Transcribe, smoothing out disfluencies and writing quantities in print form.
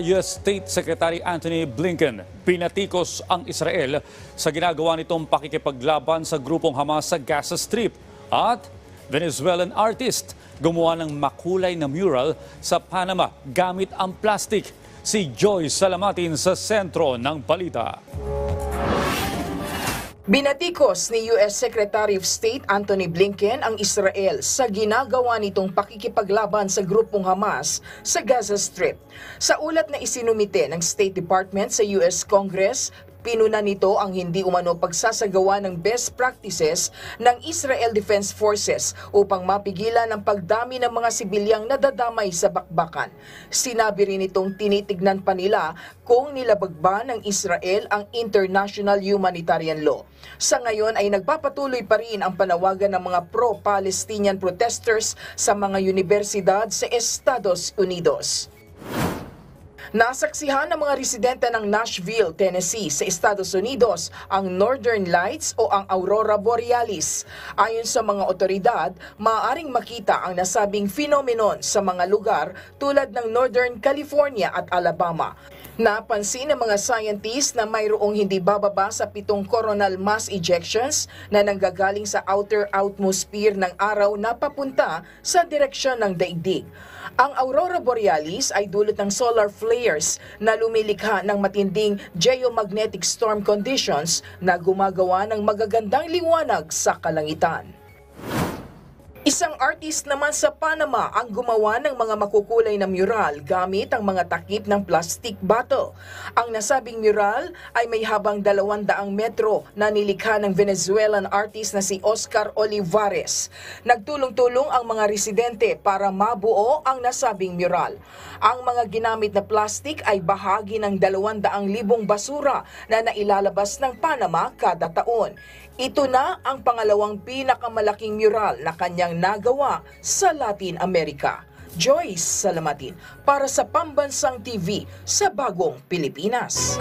US State Secretary Antony Blinken pinatikos ang Israel sa ginagawa nitong pakikipaglaban sa grupong Hamas sa Gaza Strip at Venezuelan artist gumawa ng makulay na mural sa Panama gamit ang plastic. Si Joyce Salamatin sa sentro ng balita. Binatikos ni US Secretary of State Antony Blinken ang Israel sa ginagawa nitong pakikipaglaban sa grupong Hamas sa Gaza Strip. Sa ulat na isinumite ng State Department sa US Congress, pinuna nito ang hindi umano pagsasagawa ng best practices ng Israel Defense Forces upang mapigilan ang pagdami ng mga sibilyang nadadamay sa bakbakan. Sinabi rin itong tinitignan pa nila kung nilabag ba ng Israel ang international humanitarian law. Sa ngayon ay nagpapatuloy pa rin ang panawagan ng mga pro-Palestinian protesters sa mga universidad sa Estados Unidos. Nasaksihan ng mga residente ng Nashville, Tennessee sa Estados Unidos ang Northern Lights o ang Aurora Borealis. Ayon sa mga otoridad, maaaring makita ang nasabing phenomenon sa mga lugar tulad ng Northern California at Alabama. Napansin ng mga scientists na mayroong hindi bababa sa 7 coronal mass ejections na nanggagaling sa outer atmosphere ng araw na papunta sa direksyon ng daigdig. Ang Aurora Borealis ay dulot ng solar flares na lumilikha ng matinding geomagnetic storm conditions na gumagawa ng magagandang liwanag sa kalangitan. Isang artist naman sa Panama ang gumawa ng mga makukulay na mural gamit ang mga takip ng plastic bottle. Ang nasabing mural ay may habang 200 metro na nilikha ng Venezuelan artist na si Oscar Olivares. Nagtulong-tulong ang mga residente para mabuo ang nasabing mural. Ang mga ginamit na plastic ay bahagi ng 200,000 basura na nailalabas ng Panama kada taon. Ito na ang pangalawang pinakamalaking mural na kanyang nagawa sa Latin America. Joyce Salamatin para sa Pambansang TV sa Bagong Pilipinas.